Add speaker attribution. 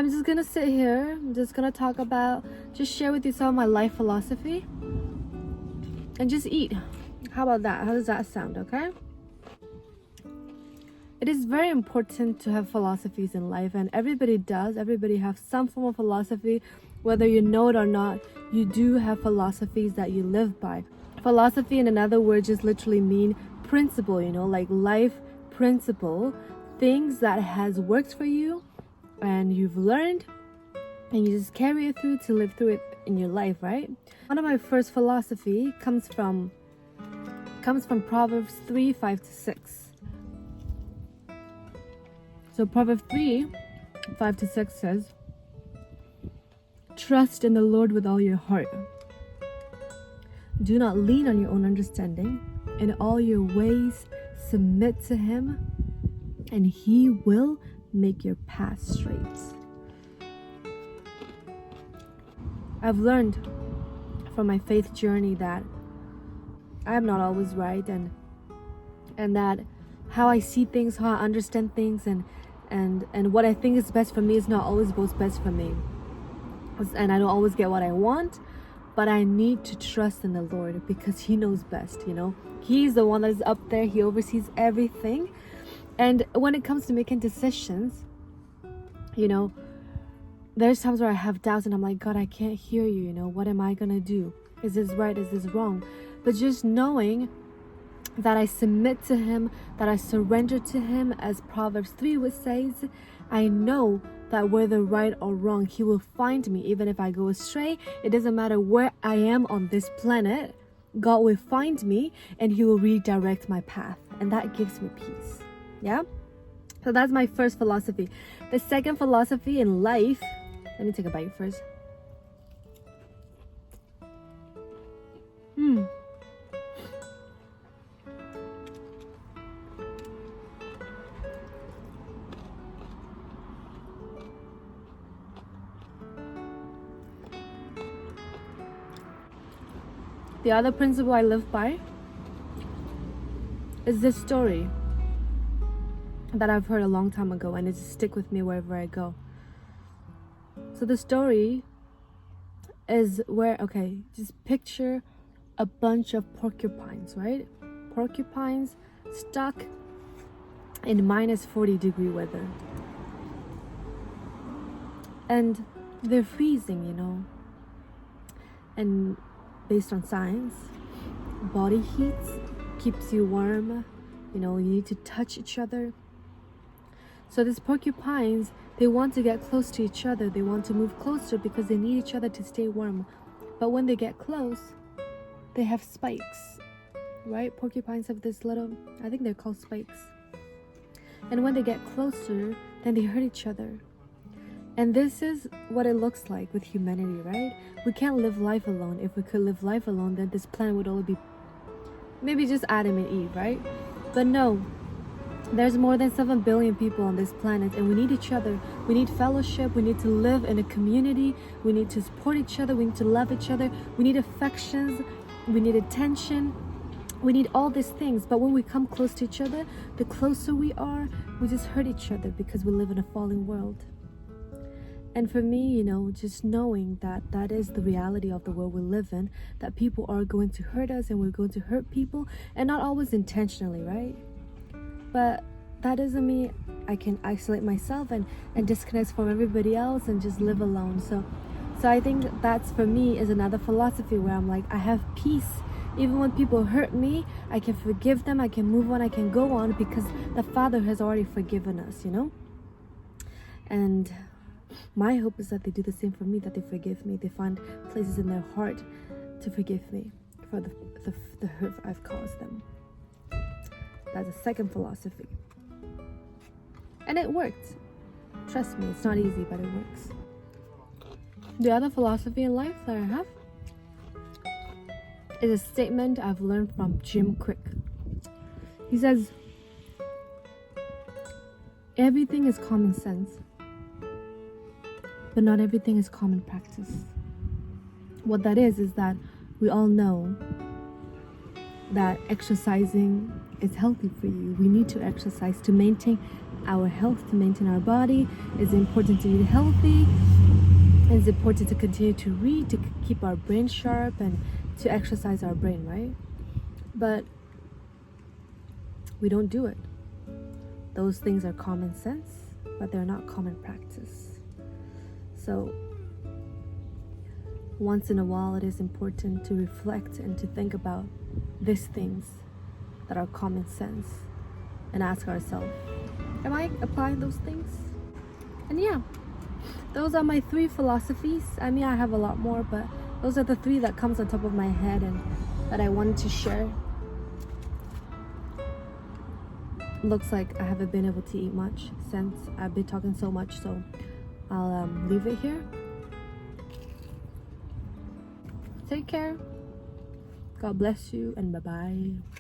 Speaker 1: I'm just gonna sit here. I'm just gonna talk about, just share with you some of my life philosophy and just eat. How about that? How does that sound? Okay. It is very important to have philosophies in life, and everybody does. Everybody has some form of philosophy, whether you know it or not. You do have philosophies that you live by. Philosophy, in another word, just literally mean principle, like life principle, things that has worked for you and you've learned, and you just carry it through to live through it in your life, right? One of my first philosophy comes from Proverbs 3, 5-6. So Proverbs 3, 5-6 says, "Trust in the Lord with all your heart. Do not lean on your own understanding. In all your ways submit to Him, and He will make your path straight." I've learned from my faith journey that I am not always right, and that how I see things, how I understand things, and what I think is best for me is not always what's best for me. And I don't always get what I want, but I need to trust in the Lord because He knows best, He's the one that is up there. He oversees everything. And when it comes to making decisions, there's times where I have doubts and I'm like, God, I can't hear you, what am I gonna do? Is this right? Is this wrong? But just knowing that I submit to Him, that I surrender to Him, as Proverbs 3 would says, I know that whether right or wrong, He will find me. Even if I go astray, it doesn't matter where I am on this planet, God will find me and He will redirect my path. And that gives me peace. Yeah? So that's my first philosophy. The second philosophy in life, let me take a bite first. The other principle I live by is this story that I've heard a long time ago, and it just stick with me wherever I go. So the story is just picture a bunch of porcupines, right? Porcupines stuck in minus 40-degree weather. And they're freezing, And based on science, body heat keeps you warm. You need to touch each other. So these porcupines, they want to get close to each other. They want to move closer because they need each other to stay warm. But when they get close, they have spikes, right? Porcupines have this little, I think they're called spikes. And when they get closer, then they hurt each other. And this is what it looks like with humanity, right? We can't live life alone. If we could live life alone, then this planet would only be maybe just Adam and Eve, right? But no, there's more than 7 billion people on this planet, and we need each other. We need fellowship. We need to live in a community. We need to support each other. We need to love each other. We need affections. We need attention. We need all these things. But when we come close to each other, the closer we are, we just hurt each other because we live in a fallen world. And for me, just knowing that that is the reality of the world we live in, that people are going to hurt us and we're going to hurt people, and not always intentionally, right? But that doesn't mean I can isolate myself and disconnect from everybody else and just live alone. So I think that's, for me, is another philosophy where I'm like, I have peace. Even when people hurt me, I can forgive them, I can move on, I can go on because the Father has already forgiven us, And my hope is that they do the same for me, that they forgive me. They find places in their heart to forgive me for the hurt I've caused them. That's a second philosophy. And it worked. Trust me, it's not easy, but it works. The other philosophy in life that I have is a statement I've learned from Jim Kwik. He says, everything is common sense, but not everything is common practice. What that is that we all know that exercising is healthy for you. We need to exercise to maintain our health, to maintain our body. It's important to eat healthy. It's important to continue to read, to keep our brain sharp, and to exercise our brain, right? But we don't do it. Those things are common sense, but they're not common practice. So once in a while, it is important to reflect and to think about these things that are common sense and ask ourselves, am I applying those things? And yeah, those are my 3 philosophies. I mean, I have a lot more, but those are the 3 that comes on top of my head and that I wanted to share. Looks like I haven't been able to eat much since I've been talking so much, so I'll leave it here. Take care. God bless you, and bye-bye.